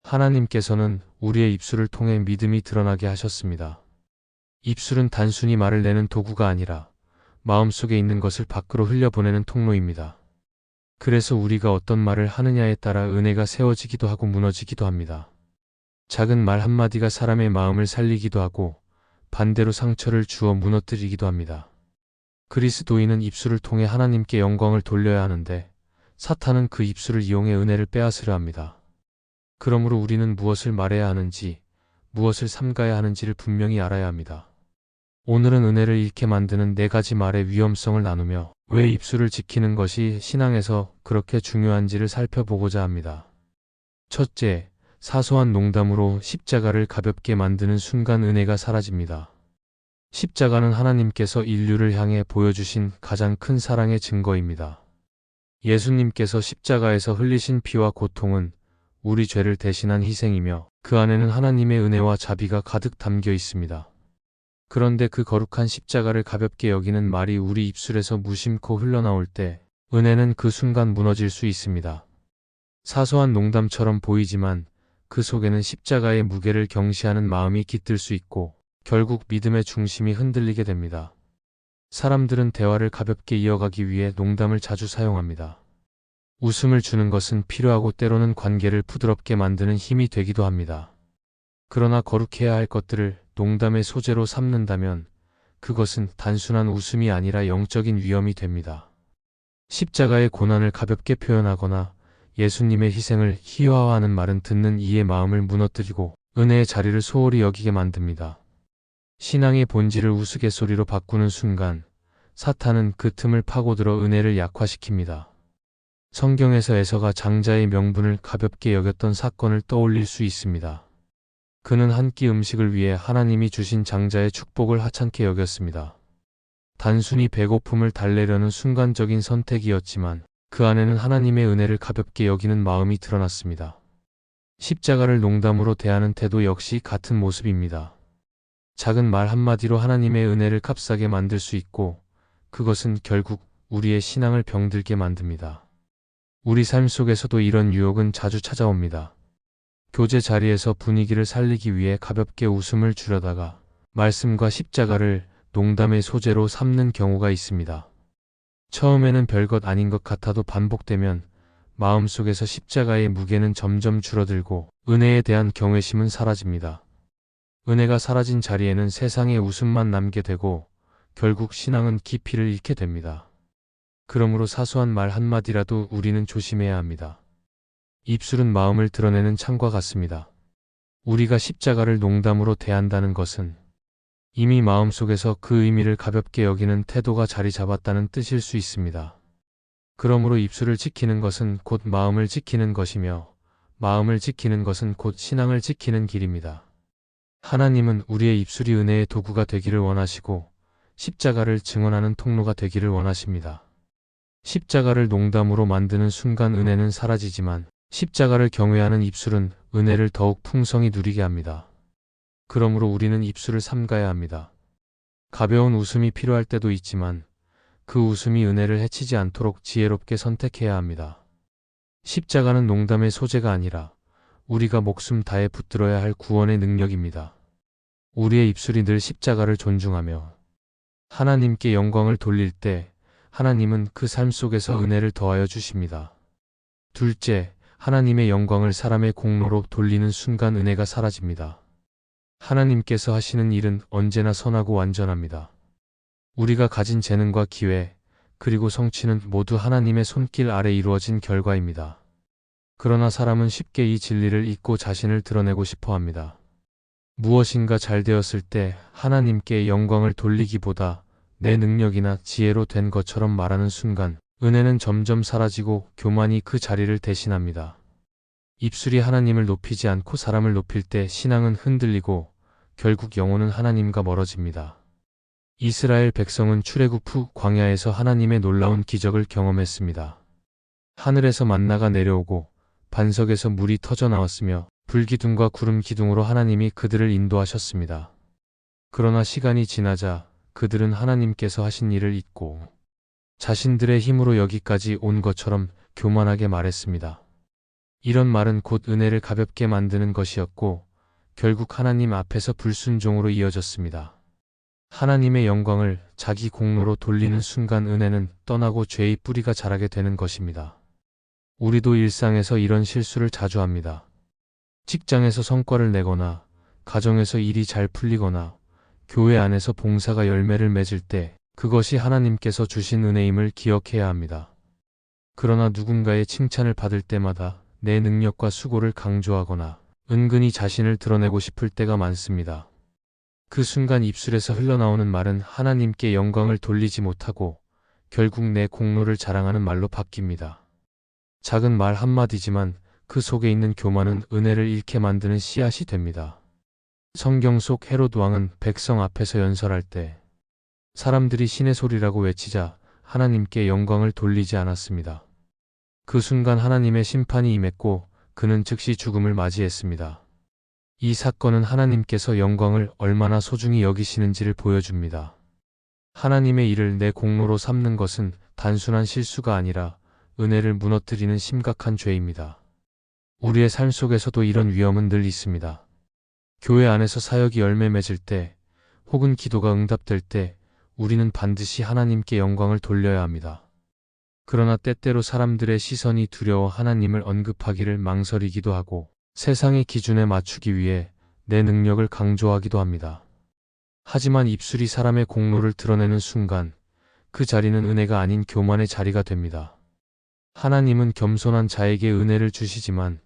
하나님께서는 우리의 입술을 통해 믿음이 드러나게 하셨습니다. 입술은 단순히 말을 내는 도구가 아니라 마음속에 있는 것을 밖으로 흘려보내는 통로입니다. 그래서 우리가 어떤 말을 하느냐에 따라 은혜가 세워지기도 하고 무너지기도 합니다. 작은 말 한마디가 사람의 마음을 살리기도 하고 반대로 상처를 주어 무너뜨리기도 합니다. 그리스도인은 입술을 통해 하나님께 영광을 돌려야 하는데 사탄은 그 입술을 이용해 은혜를 빼앗으려 합니다. 그러므로 우리는 무엇을 말해야 하는지, 무엇을 삼가야 하는지를 분명히 알아야 합니다. 오늘은 은혜를 잃게 만드는 4가지 말의 위험성을 나누며 왜 입술을 지키는 것이 신앙에서 그렇게 중요한지를 살펴보고자 합니다. 첫째, 사소한 농담으로 십자가를 가볍게 만드는 순간 은혜가 사라집니다. 십자가는 하나님께서 인류를 향해 보여주신 가장 큰 사랑의 증거입니다. 예수님께서 십자가에서 흘리신 피와 고통은 우리 죄를 대신한 희생이며 그 안에는 하나님의 은혜와 자비가 가득 담겨 있습니다. 그런데 그 거룩한 십자가를 가볍게 여기는 말이 우리 입술에서 무심코 흘러나올 때 은혜는 그 순간 무너질 수 있습니다. 사소한 농담처럼 보이지만 그 속에는 십자가의 무게를 경시하는 마음이 깃들 수 있고 결국 믿음의 중심이 흔들리게 됩니다. 사람들은 대화를 가볍게 이어가기 위해 농담을 자주 사용합니다. 웃음을 주는 것은 필요하고 때로는 관계를 부드럽게 만드는 힘이 되기도 합니다. 그러나 거룩해야 할 것들을 농담의 소재로 삼는다면 그것은 단순한 웃음이 아니라 영적인 위험이 됩니다. 십자가의 고난을 가볍게 표현하거나 예수님의 희생을 희화화하는 말은 듣는 이의 마음을 무너뜨리고 은혜의 자리를 소홀히 여기게 만듭니다. 신앙의 본질을 우스갯소리로 바꾸는 순간 사탄은 그 틈을 파고들어 은혜를 약화시킵니다. 성경에서 에서가 장자의 명분을 가볍게 여겼던 사건을 떠올릴 수 있습니다. 그는 한 끼 음식을 위해 하나님이 주신 장자의 축복을 하찮게 여겼습니다. 단순히 배고픔을 달래려는 순간적인 선택이었지만 그 안에는 하나님의 은혜를 가볍게 여기는 마음이 드러났습니다. 십자가를 농담으로 대하는 태도 역시 같은 모습입니다. 작은 말 한마디로 하나님의 은혜를 값싸게 만들 수 있고 그것은 결국 우리의 신앙을 병들게 만듭니다. 우리 삶 속에서도 이런 유혹은 자주 찾아옵니다. 교제 자리에서 분위기를 살리기 위해 가볍게 웃음을 주려다가 말씀과 십자가를 농담의 소재로 삼는 경우가 있습니다. 처음에는 별것 아닌 것 같아도 반복되면 마음속에서 십자가의 무게는 점점 줄어들고 은혜에 대한 경외심은 사라집니다. 은혜가 사라진 자리에는 세상의 웃음만 남게 되고 결국 신앙은 깊이를 잃게 됩니다. 그러므로 사소한 말 한마디라도 우리는 조심해야 합니다. 입술은 마음을 드러내는 창과 같습니다. 우리가 십자가를 농담으로 대한다는 것은 이미 마음속에서 그 의미를 가볍게 여기는 태도가 자리 잡았다는 뜻일 수 있습니다. 그러므로 입술을 지키는 것은 곧 마음을 지키는 것이며 마음을 지키는 것은 곧 신앙을 지키는 길입니다. 하나님은 우리의 입술이 은혜의 도구가 되기를 원하시고 십자가를 증언하는 통로가 되기를 원하십니다. 십자가를 농담으로 만드는 순간 은혜는 사라지지만 십자가를 경외하는 입술은 은혜를 더욱 풍성히 누리게 합니다. 그러므로 우리는 입술을 삼가야 합니다. 가벼운 웃음이 필요할 때도 있지만 그 웃음이 은혜를 해치지 않도록 지혜롭게 선택해야 합니다. 십자가는 농담의 소재가 아니라 우리가 목숨 다해 붙들어야 할 구원의 능력입니다. 우리의 입술이 늘 십자가를 존중하며 하나님께 영광을 돌릴 때 하나님은 그 삶 속에서 은혜를 더하여 주십니다. 둘째, 하나님의 영광을 사람의 공로로 돌리는 순간 은혜가 사라집니다. 하나님께서 하시는 일은 언제나 선하고 완전합니다. 우리가 가진 재능과 기회, 그리고 성취는 모두 하나님의 손길 아래 이루어진 결과입니다. 그러나 사람은 쉽게 이 진리를 잊고 자신을 드러내고 싶어 합니다. 무엇인가 잘 되었을 때 하나님께 영광을 돌리기보다 내 능력이나 지혜로 된 것처럼 말하는 순간 은혜는 점점 사라지고 교만이 그 자리를 대신합니다. 입술이 하나님을 높이지 않고 사람을 높일 때 신앙은 흔들리고 결국 영혼은 하나님과 멀어집니다. 이스라엘 백성은 출애굽 후 광야에서 하나님의 놀라운 기적을 경험했습니다. 하늘에서 만나가 내려오고 반석에서 물이 터져 나왔으며 불기둥과 구름 기둥으로 하나님이 그들을 인도하셨습니다. 그러나 시간이 지나자 그들은 하나님께서 하신 일을 잊고 자신들의 힘으로 여기까지 온 것처럼 교만하게 말했습니다. 이런 말은 곧 은혜를 가볍게 만드는 것이었고 결국 하나님 앞에서 불순종으로 이어졌습니다. 하나님의 영광을 자기 공로로 돌리는 순간 은혜는 떠나고 죄의 뿌리가 자라게 되는 것입니다. 우리도 일상에서 이런 실수를 자주 합니다. 직장에서 성과를 내거나 가정에서 일이 잘 풀리거나 교회 안에서 봉사가 열매를 맺을 때 그것이 하나님께서 주신 은혜임을 기억해야 합니다. 그러나 누군가의 칭찬을 받을 때마다 내 능력과 수고를 강조하거나 은근히 자신을 드러내고 싶을 때가 많습니다. 그 순간 입술에서 흘러나오는 말은 하나님께 영광을 돌리지 못하고 결국 내 공로를 자랑하는 말로 바뀝니다. 작은 말 한마디지만 그 속에 있는 교만은 은혜를 잃게 만드는 씨앗이 됩니다. 성경 속 헤롯 왕은 백성 앞에서 연설할 때 사람들이 신의 소리라고 외치자 하나님께 영광을 돌리지 않았습니다. 그 순간 하나님의 심판이 임했고 그는 즉시 죽음을 맞이했습니다. 이 사건은 하나님께서 영광을 얼마나 소중히 여기시는지를 보여줍니다. 하나님의 일을 내 공로로 삼는 것은 단순한 실수가 아니라 은혜를 무너뜨리는 심각한 죄입니다. 우리의 삶 속에서도 이런 위험은 늘 있습니다. 교회 안에서 사역이 열매 맺을 때 혹은 기도가 응답될 때 우리는 반드시 하나님께 영광을 돌려야 합니다. 그러나 때때로 사람들의 시선이 두려워 하나님을 언급하기를 망설이기도 하고 세상의 기준에 맞추기 위해 내 능력을 강조하기도 합니다. 하지만 입술이 사람의 공로를 드러내는 순간 그 자리는 은혜가 아닌 교만의 자리가 됩니다. 하나님은 겸손한 자에게 은혜를 주시지만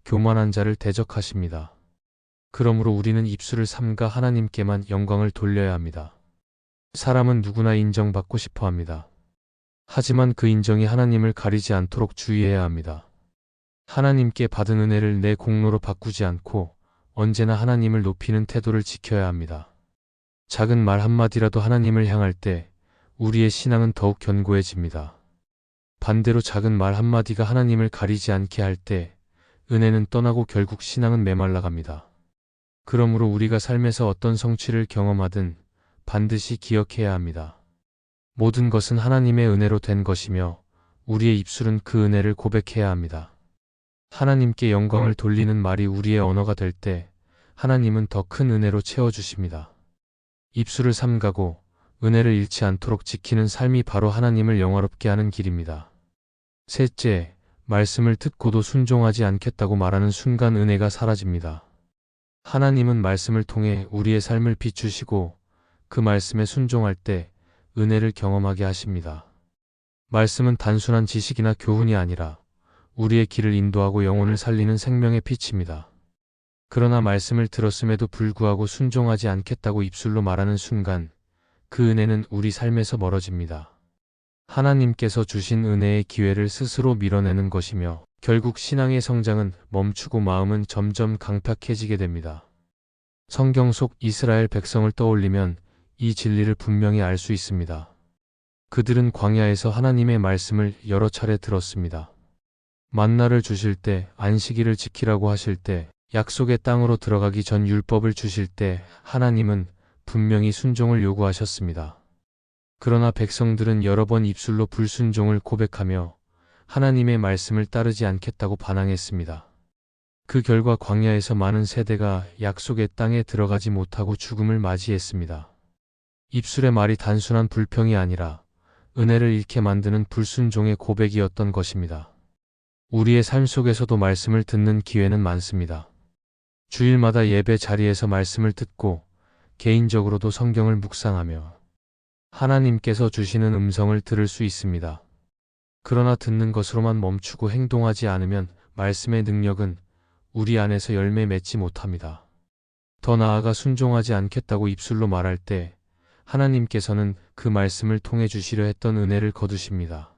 교만한 자를 대적하십니다. 그러므로 우리는 입술을 삼가 하나님께만 영광을 돌려야 합니다. 사람은 누구나 인정받고 싶어 합니다. 하지만 그 인정이 하나님을 가리지 않도록 주의해야 합니다. 하나님께 받은 은혜를 내 공로로 바꾸지 않고 언제나 하나님을 높이는 태도를 지켜야 합니다. 작은 말 한마디라도 하나님을 향할 때 우리의 신앙은 더욱 견고해집니다. 반대로 작은 말 한마디가 하나님을 가리지 않게 할 때 은혜는 떠나고 결국 신앙은 메말라갑니다. 그러므로 우리가 삶에서 어떤 성취를 경험하든 반드시 기억해야 합니다. 모든 것은 하나님의 은혜로 된 것이며 우리의 입술은 그 은혜를 고백해야 합니다. 하나님께 영광을 돌리는 말이 우리의 언어가 될 때 하나님은 더 큰 은혜로 채워주십니다. 입술을 삼가고 은혜를 잃지 않도록 지키는 삶이 바로 하나님을 영화롭게 하는 길입니다. 셋째, 말씀을 듣고도 순종하지 않겠다고 말하는 순간 은혜가 사라집니다. 하나님은 말씀을 통해 우리의 삶을 비추시고 그 말씀에 순종할 때 은혜를 경험하게 하십니다. 말씀은 단순한 지식이나 교훈이 아니라 우리의 길을 인도하고 영혼을 살리는 생명의 빛입니다. 그러나 말씀을 들었음에도 불구하고 순종하지 않겠다고 입술로 말하는 순간 그 은혜는 우리 삶에서 멀어집니다. 하나님께서 주신 은혜의 기회를 스스로 밀어내는 것이며 결국 신앙의 성장은 멈추고 마음은 점점 강팍해지게 됩니다. 성경 속 이스라엘 백성을 떠올리면 이 진리를 분명히 알 수 있습니다. 그들은 광야에서 하나님의 말씀을 여러 차례 들었습니다. 만나를 주실 때, 안식일을 지키라고 하실 때, 약속의 땅으로 들어가기 전 율법을 주실 때 하나님은 분명히 순종을 요구하셨습니다. 그러나 백성들은 여러 번 입술로 불순종을 고백하며 하나님의 말씀을 따르지 않겠다고 반항했습니다. 그 결과 광야에서 많은 세대가 약속의 땅에 들어가지 못하고 죽음을 맞이했습니다. 입술의 말이 단순한 불평이 아니라 은혜를 잃게 만드는 불순종의 고백이었던 것입니다. 우리의 삶 속에서도 말씀을 듣는 기회는 많습니다. 주일마다 예배 자리에서 말씀을 듣고 개인적으로도 성경을 묵상하며 하나님께서 주시는 음성을 들을 수 있습니다. 그러나 듣는 것으로만 멈추고 행동하지 않으면 말씀의 능력은 우리 안에서 열매 맺지 못합니다. 더 나아가 순종하지 않겠다고 입술로 말할 때 하나님께서는 그 말씀을 통해 주시려 했던 은혜를 거두십니다.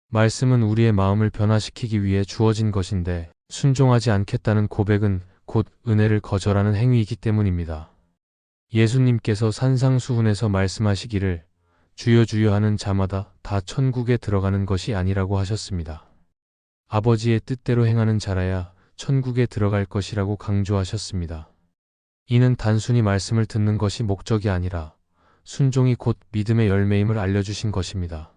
말씀은 우리의 마음을 변화시키기 위해 주어진 것인데 순종하지 않겠다는 고백은 곧 은혜를 거절하는 행위이기 때문입니다. 예수님께서 산상수훈에서 말씀하시기를 주여 주여 하는 자마다 다 천국에 들어가는 것이 아니라고 하셨습니다. 아버지의 뜻대로 행하는 자라야 천국에 들어갈 것이라고 강조하셨습니다. 이는 단순히 말씀을 듣는 것이 목적이 아니라 순종이 곧 믿음의 열매임을 알려주신 것입니다.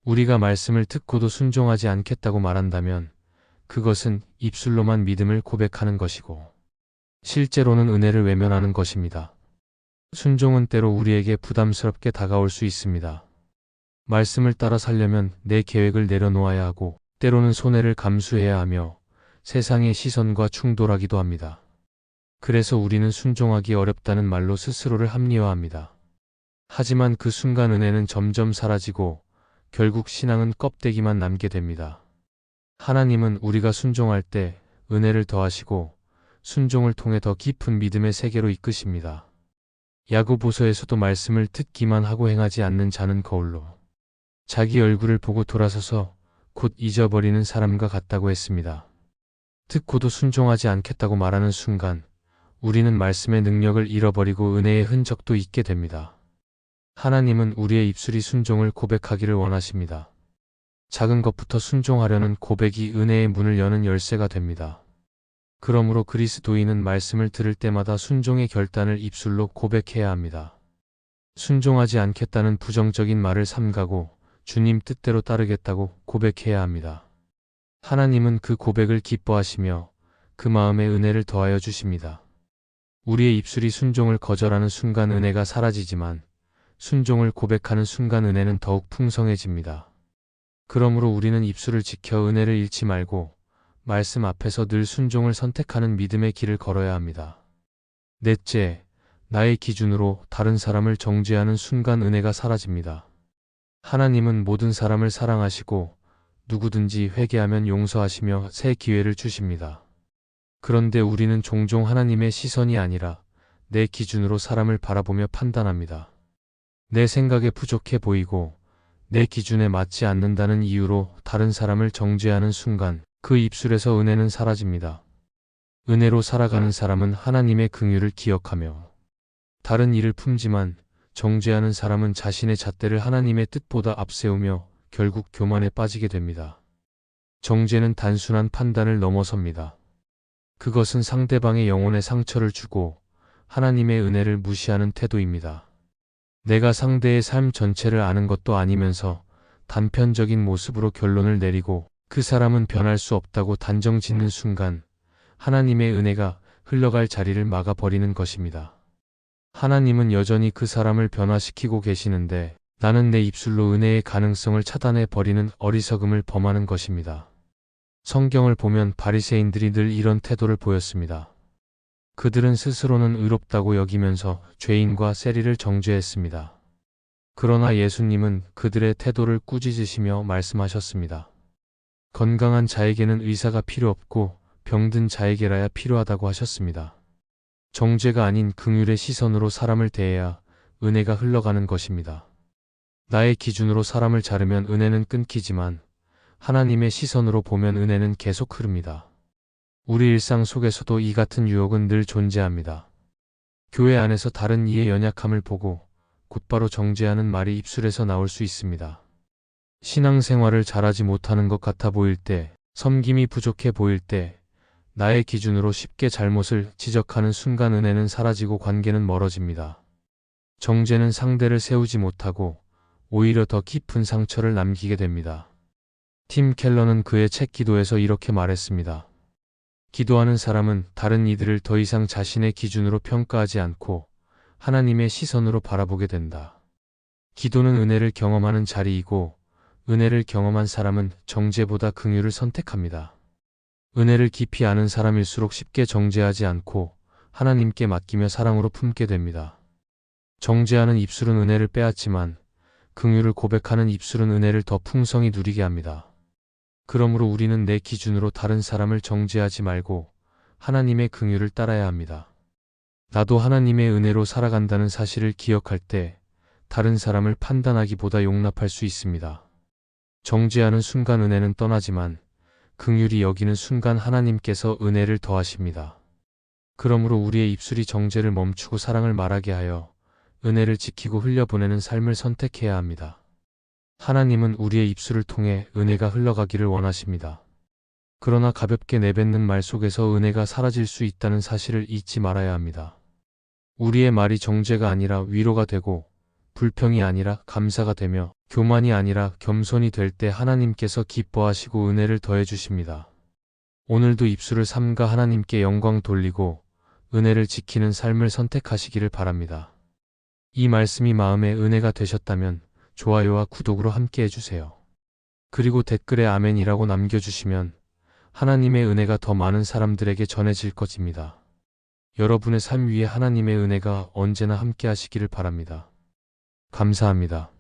우리가 말씀을 듣고도 순종하지 않겠다고 말한다면 그것은 입술로만 믿음을 고백하는 것이고, 실제로는 은혜를 외면하는 것입니다. 순종은 때로 우리에게 부담스럽게 다가올 수 있습니다. 말씀을 따라 살려면 내 계획을 내려놓아야 하고, 때로는 손해를 감수해야 하며 세상의 시선과 충돌하기도 합니다. 그래서 우리는 순종하기 어렵다는 말로 스스로를 합리화합니다. 하지만 그 순간 은혜는 점점 사라지고 결국 신앙은 껍데기만 남게 됩니다. 하나님은 우리가 순종할 때 은혜를 더하시고 순종을 통해 더 깊은 믿음의 세계로 이끄십니다. 야고보서에서도 말씀을 듣기만 하고 행하지 않는 자는 거울로 자기 얼굴을 보고 돌아서서 곧 잊어버리는 사람과 같다고 했습니다. 듣고도 순종하지 않겠다고 말하는 순간 우리는 말씀의 능력을 잃어버리고 은혜의 흔적도 잊게 됩니다. 하나님은 우리의 입술이 순종을 고백하기를 원하십니다. 작은 것부터 순종하려는 고백이 은혜의 문을 여는 열쇠가 됩니다. 그러므로 그리스도인은 말씀을 들을 때마다 순종의 결단을 입술로 고백해야 합니다. 순종하지 않겠다는 부정적인 말을 삼가고 주님 뜻대로 따르겠다고 고백해야 합니다. 하나님은 그 고백을 기뻐하시며 그 마음에 은혜를 더하여 주십니다. 우리의 입술이 순종을 거절하는 순간 은혜가 사라지지만 순종을 고백하는 순간 은혜는 더욱 풍성해집니다. 그러므로 우리는 입술을 지켜 은혜를 잃지 말고 말씀 앞에서 늘 순종을 선택하는 믿음의 길을 걸어야 합니다. 넷째, 나의 기준으로 다른 사람을 정죄하는 순간 은혜가 사라집니다. 하나님은 모든 사람을 사랑하시고 누구든지 회개하면 용서하시며 새 기회를 주십니다. 그런데 우리는 종종 하나님의 시선이 아니라 내 기준으로 사람을 바라보며 판단합니다. 내 생각에 부족해 보이고 내 기준에 맞지 않는다는 이유로 다른 사람을 정죄하는 순간 그 입술에서 은혜는 사라집니다. 은혜로 살아가는 사람은 하나님의 긍휼을 기억하며 다른 일을 품지만 정죄하는 사람은 자신의 잣대를 하나님의 뜻보다 앞세우며 결국 교만에 빠지게 됩니다. 정죄는 단순한 판단을 넘어섭니다. 그것은 상대방의 영혼에 상처를 주고 하나님의 은혜를 무시하는 태도입니다. 내가 상대의 삶 전체를 아는 것도 아니면서 단편적인 모습으로 결론을 내리고 그 사람은 변할 수 없다고 단정 짓는 순간 하나님의 은혜가 흘러갈 자리를 막아버리는 것입니다. 하나님은 여전히 그 사람을 변화시키고 계시는데 나는 내 입술로 은혜의 가능성을 차단해 버리는 어리석음을 범하는 것입니다. 성경을 보면 바리새인들이 늘 이런 태도를 보였습니다. 그들은 스스로는 의롭다고 여기면서 죄인과 세리를 정죄했습니다. 그러나 예수님은 그들의 태도를 꾸짖으시며 말씀하셨습니다. 건강한 자에게는 의사가 필요 없고 병든 자에게라야 필요하다고 하셨습니다. 정죄가 아닌 긍휼의 시선으로 사람을 대해야 은혜가 흘러가는 것입니다. 나의 기준으로 사람을 자르면 은혜는 끊기지만 하나님의 시선으로 보면 은혜는 계속 흐릅니다. 우리 일상 속에서도 이 같은 유혹은 늘 존재합니다. 교회 안에서 다른 이의 연약함을 보고 곧바로 정죄하는 말이 입술에서 나올 수 있습니다. 신앙생활을 잘하지 못하는 것 같아 보일 때, 섬김이 부족해 보일 때, 나의 기준으로 쉽게 잘못을 지적하는 순간 은혜는 사라지고 관계는 멀어집니다. 정죄는 상대를 세우지 못하고 오히려 더 깊은 상처를 남기게 됩니다. 팀 켈러는 그의 책 기도에서 이렇게 말했습니다. 기도하는 사람은 다른 이들을 더 이상 자신의 기준으로 평가하지 않고 하나님의 시선으로 바라보게 된다. 기도는 은혜를 경험하는 자리이고 은혜를 경험한 사람은 정죄보다 긍휼을 선택합니다. 은혜를 깊이 아는 사람일수록 쉽게 정죄하지 않고 하나님께 맡기며 사랑으로 품게 됩니다. 정죄하는 입술은 은혜를 빼앗지만 긍휼을 고백하는 입술은 은혜를 더 풍성히 누리게 합니다. 그러므로 우리는 내 기준으로 다른 사람을 정죄하지 말고 하나님의 긍휼을 따라야 합니다. 나도 하나님의 은혜로 살아간다는 사실을 기억할 때 다른 사람을 판단하기보다 용납할 수 있습니다. 정죄하는 순간 은혜는 떠나지만 긍휼히 여기는 순간 하나님께서 은혜를 더하십니다. 그러므로 우리의 입술이 정죄를 멈추고 사랑을 말하게 하여 은혜를 지키고 흘려보내는 삶을 선택해야 합니다. 하나님은 우리의 입술을 통해 은혜가 흘러가기를 원하십니다. 그러나 가볍게 내뱉는 말 속에서 은혜가 사라질 수 있다는 사실을 잊지 말아야 합니다. 우리의 말이 정죄가 아니라 위로가 되고 불평이 아니라 감사가 되며 교만이 아니라 겸손이 될 때 하나님께서 기뻐하시고 은혜를 더해 주십니다. 오늘도 입술을 삼가 하나님께 영광 돌리고 은혜를 지키는 삶을 선택하시기를 바랍니다. 이 말씀이 마음에 은혜가 되셨다면 좋아요와 구독으로 함께 해주세요. 그리고 댓글에 아멘이라고 남겨주시면 하나님의 은혜가 더 많은 사람들에게 전해질 것입니다. 여러분의 삶 위에 하나님의 은혜가 언제나 함께 하시기를 바랍니다. 감사합니다.